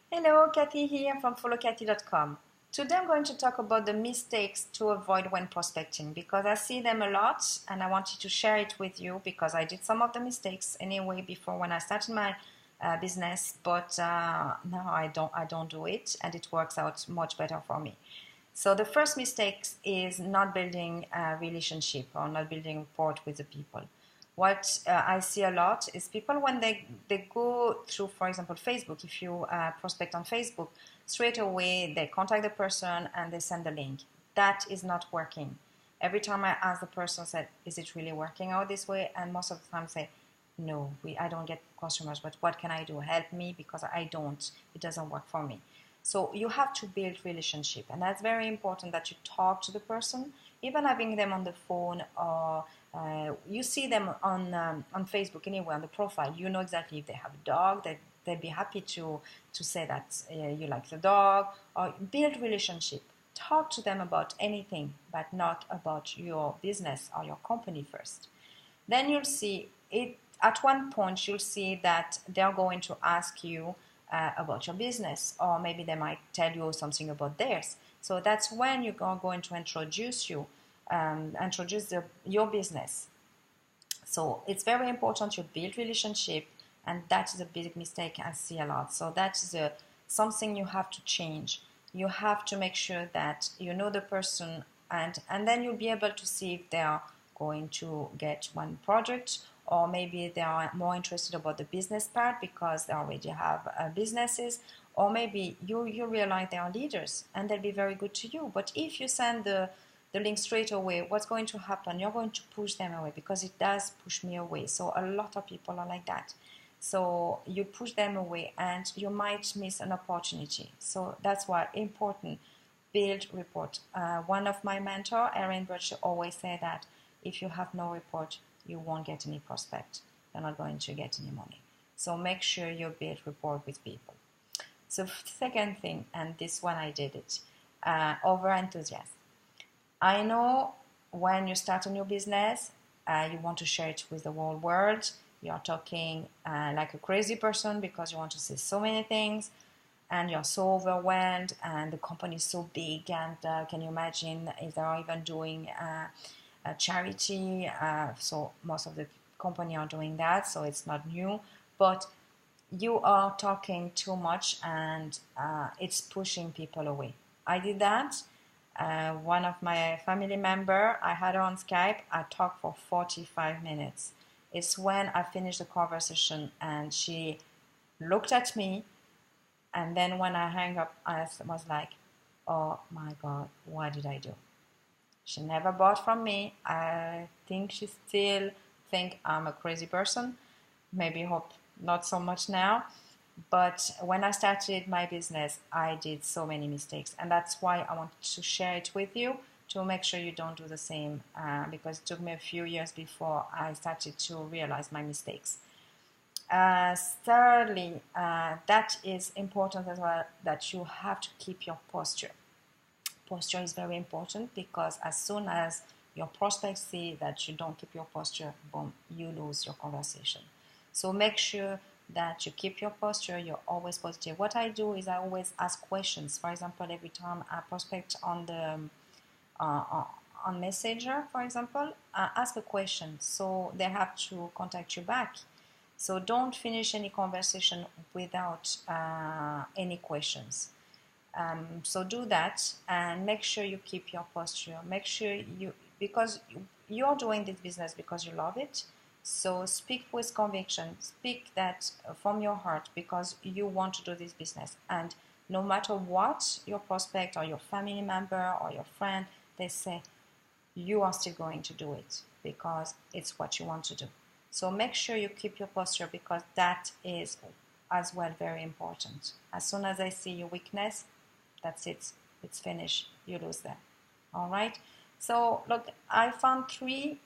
Hello, Kathy here from followkathy.com. Today I'm going to talk about the mistakes to avoid when prospecting because I see them a lot and I wanted to share it with you because I did some of the mistakes anyway before when I started my business, but now I don't do it and it works out much better for me. So the first mistake is not building a relationship or not building rapport with the people. What I see a lot is people when they go through, for example, Facebook, if you prospect on Facebook, straight away they contact the person and they send the link. That is not working. Every time I ask the person, said, is it really working out this way? And most of the time say, no, I don't get customers, but what can I do? Help me because it doesn't work for me. So you have to build relationship, and that's very important that you talk to the person, even having them on the phone or you see them on Facebook anyway on the profile. You know exactly if they have a dog, they'd be happy to say that you like the dog, or build relationship. Talk to them about anything, but not about your business or your company first. Then you'll see it at one point. You'll see that they're going to ask you about your business, or maybe they might tell you something about theirs. So that's when you're going to introduce your business. So it's very important you build relationship, and that is a big mistake I see a lot. So that is something you have to change. You have to make sure that you know the person, and then you'll be able to see if they are going to get one project, or maybe they are more interested about the business part because they already have businesses, or maybe you realize they are leaders and they'll be very good to you. But if you send the link straight away, what's going to happen? You're going to push them away because it does push me away. So a lot of people are like that. So you push them away and you might miss an opportunity. So that's why important build report. One of my mentor, Erin Birch, always say that if you have no report, you won't get any prospect. You're not going to get any money. So make sure you build rapport with people. So second thing, and this one I did it, over enthusiasm. I know when you start a new business, you want to share it with the whole world. You're talking like a crazy person because you want to say so many things and you're so overwhelmed and the company is so big. And can you imagine if they're even doing a charity? So most of the company are doing that, so it's not new. But you are talking too much and it's pushing people away. I did that. One of my family member, I had her on Skype. I talked for 45 minutes. It's when I finished the conversation and she looked at me, and then when I hung up, I was like, oh my God, what did I do? She never bought from me. I think she still think I'm a crazy person. Maybe hope not so much now. But when I started my business, I did so many mistakes. And that's why I wanted to share it with you to make sure you don't do the same because it took me a few years before I started to realize my mistakes. Thirdly, that is important as well, that you have to keep your posture. Posture is very important because as soon as your prospects see that you don't keep your posture, boom, you lose your conversation. So make sure that you keep your posture, you're always positive. What I do is I always ask questions. For example, every time I prospect on the on Messenger, for example, ask a question so they have to contact you back. So don't finish any conversation without any questions. So do that and make sure you keep your posture. Make sure because you're doing this business because you love it. So speak with conviction. Speak that from your heart because you want to do this business. And no matter what your prospect or your family member or your friend, they say, you are still going to do it because it's what you want to do. So make sure you keep your posture because that is as well very important. As soon as I see your weakness, that's it. It's finished. You lose them. All right. So look, I found 3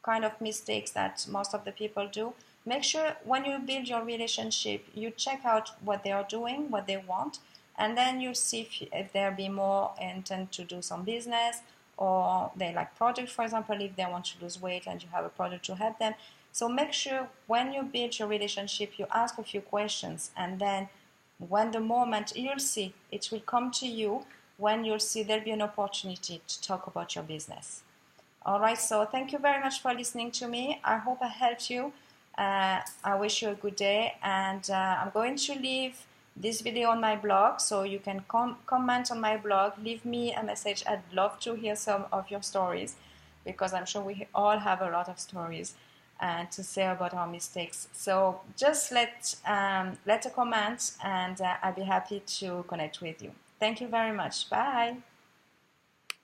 kind of mistakes that most of the people do. Make sure when you build your relationship, you check out what they are doing, what they want, and then you see if there be more intent to do some business, or they like product, for example, if they want to lose weight and you have a product to help them. So make sure when you build your relationship, you ask a few questions and then When the moment, you'll see, it will come to you when you'll see there'll be an opportunity to talk about your business. All right, so thank you very much for listening to me. I hope I helped you. I wish you a good day, and I'm going to leave this video on my blog, so you can comment on my blog, leave me a message. I'd love to hear some of your stories, because I'm sure we all have a lot of stories to say about our mistakes. So just let a comment, and I'll be happy to connect with you. Thank you very much. Bye.